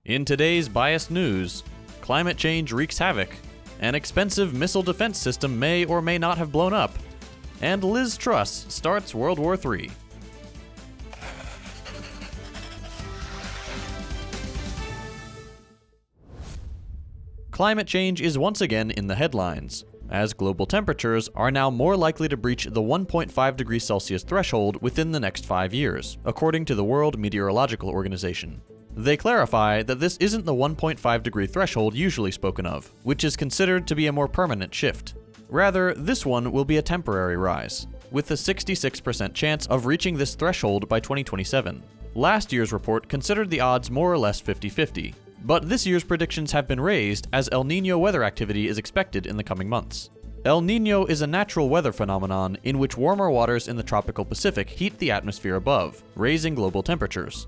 In today's biased news, climate change wreaks havoc, an expensive missile defense system may or may not have blown up, and Liz Truss starts World War III. Climate change is once again in the headlines, as global temperatures are now more likely to breach the 1.5 degrees Celsius threshold within the next 5 years, according to the World Meteorological Organization. They clarify that this isn't the 1.5 degree threshold usually spoken of, which is considered to be a more permanent shift. Rather, this one will be a temporary rise, with a 66% chance of reaching this threshold by 2027. Last year's report considered the odds more or less 50-50. But this year's predictions have been raised as El Niño weather activity is expected in the coming months. El Niño is a natural weather phenomenon in which warmer waters in the tropical Pacific heat the atmosphere above, raising global temperatures.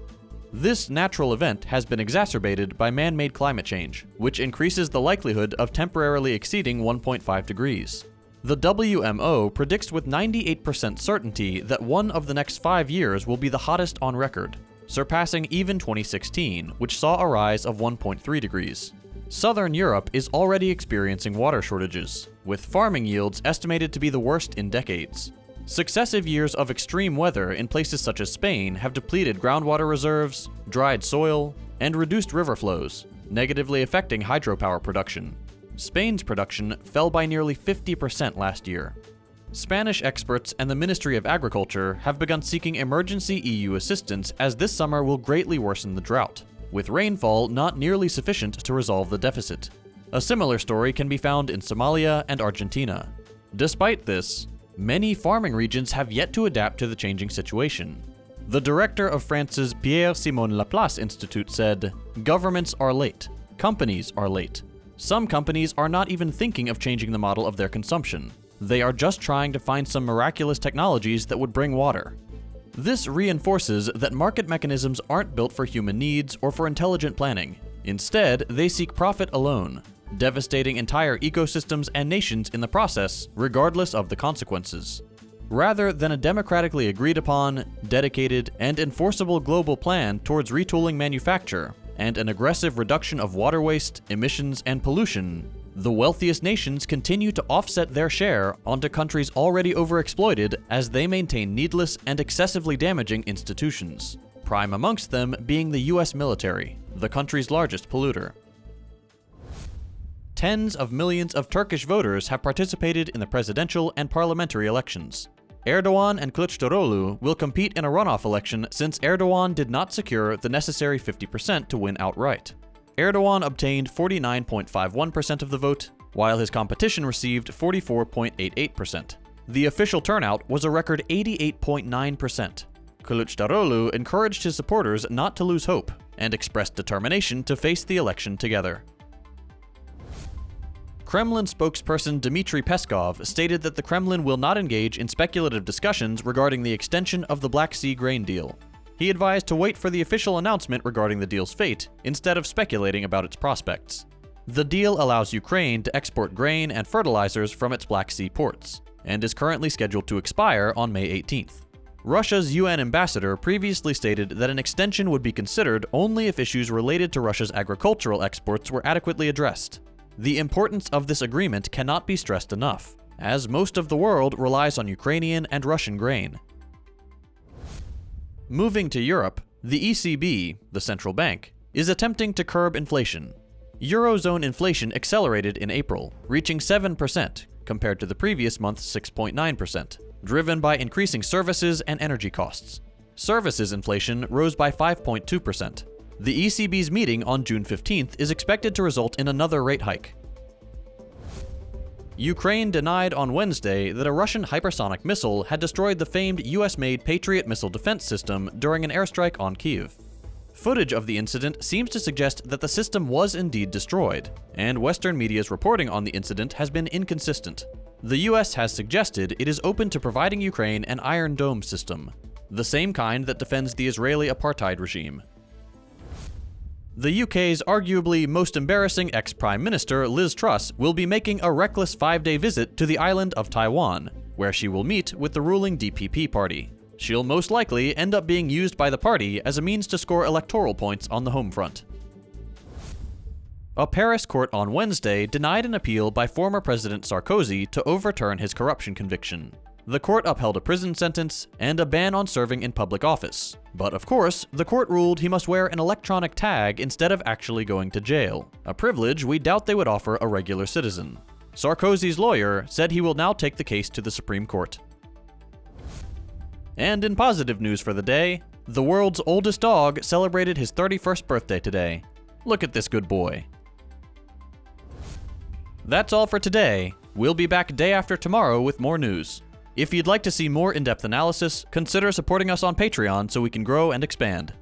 This natural event has been exacerbated by man-made climate change, which increases the likelihood of temporarily exceeding 1.5 degrees. The WMO predicts with 98% certainty that one of the next 5 years will be the hottest on record, surpassing even 2016, which saw a rise of 1.3 degrees. Southern Europe is already experiencing water shortages, with farming yields estimated to be the worst in decades. Successive years of extreme weather in places such as Spain have depleted groundwater reserves, dried soil, and reduced river flows, negatively affecting hydropower production. Spain's production fell by nearly 50% last year. Spanish experts and the Ministry of Agriculture have begun seeking emergency EU assistance as this summer will greatly worsen the drought, with rainfall not nearly sufficient to resolve the deficit. A similar story can be found in Somalia and Argentina. Despite this, many farming regions have yet to adapt to the changing situation. The director of France's Pierre-Simon Laplace Institute said, "Governments are late. Companies are late. Some companies are not even thinking of changing the model of their consumption. They are just trying to find some miraculous technologies that would bring water." This reinforces that market mechanisms aren't built for human needs or for intelligent planning. Instead, they seek profit alone, devastating entire ecosystems and nations in the process, regardless of the consequences. Rather than a democratically agreed upon, dedicated, and enforceable global plan towards retooling manufacture and an aggressive reduction of water waste, emissions, and pollution, the wealthiest nations continue to offset their share onto countries already overexploited as they maintain needless and excessively damaging institutions, prime amongst them being the US military, the country's largest polluter. Tens of millions of Turkish voters have participated in the presidential and parliamentary elections. Erdogan and Kılıçdaroğlu will compete in a runoff election since Erdogan did not secure the necessary 50% to win outright. Erdogan obtained 49.51% of the vote, while his competition received 44.88%. The official turnout was a record 88.9%. Kılıçdaroğlu encouraged his supporters not to lose hope and expressed determination to face the election together. Kremlin spokesperson Dmitry Peskov stated that the Kremlin will not engage in speculative discussions regarding the extension of the Black Sea grain deal. He advised to wait for the official announcement regarding the deal's fate, instead of speculating about its prospects. The deal allows Ukraine to export grain and fertilizers from its Black Sea ports, and is currently scheduled to expire on May 18th. Russia's UN ambassador previously stated that an extension would be considered only if issues related to Russia's agricultural exports were adequately addressed. The importance of this agreement cannot be stressed enough, as most of the world relies on Ukrainian and Russian grain. Moving to Europe, the ECB, the central bank, is attempting to curb inflation. Eurozone inflation accelerated in April, reaching 7%, compared to the previous month's 6.9%, driven by increasing services and energy costs. Services inflation rose by 5.2%. The ECB's meeting on June 15th is expected to result in another rate hike. Ukraine denied on Wednesday that a Russian hypersonic missile had destroyed the famed US-made Patriot missile defense system during an airstrike on Kyiv. Footage of the incident seems to suggest that the system was indeed destroyed, and Western media's reporting on the incident has been inconsistent. The US has suggested it is open to providing Ukraine an Iron Dome system, the same kind that defends the Israeli apartheid regime. The UK's arguably most embarrassing ex-Prime Minister Liz Truss will be making a reckless 5-day visit to the island of Taiwan, where she will meet with the ruling DPP party. She'll most likely end up being used by the party as a means to score electoral points on the home front. A Paris court on Wednesday denied an appeal by former President Sarkozy to overturn his corruption conviction. The court upheld a prison sentence and a ban on serving in public office. But of course, the court ruled he must wear an electronic tag instead of actually going to jail, a privilege we doubt they would offer a regular citizen. Sarkozy's lawyer said he will now take the case to the Supreme Court. And in positive news for the day, the world's oldest dog celebrated his 31st birthday today. Look at this good boy. That's all for today. We'll be back day after tomorrow with more news. If you'd like to see more in-depth analysis, consider supporting us on Patreon so we can grow and expand.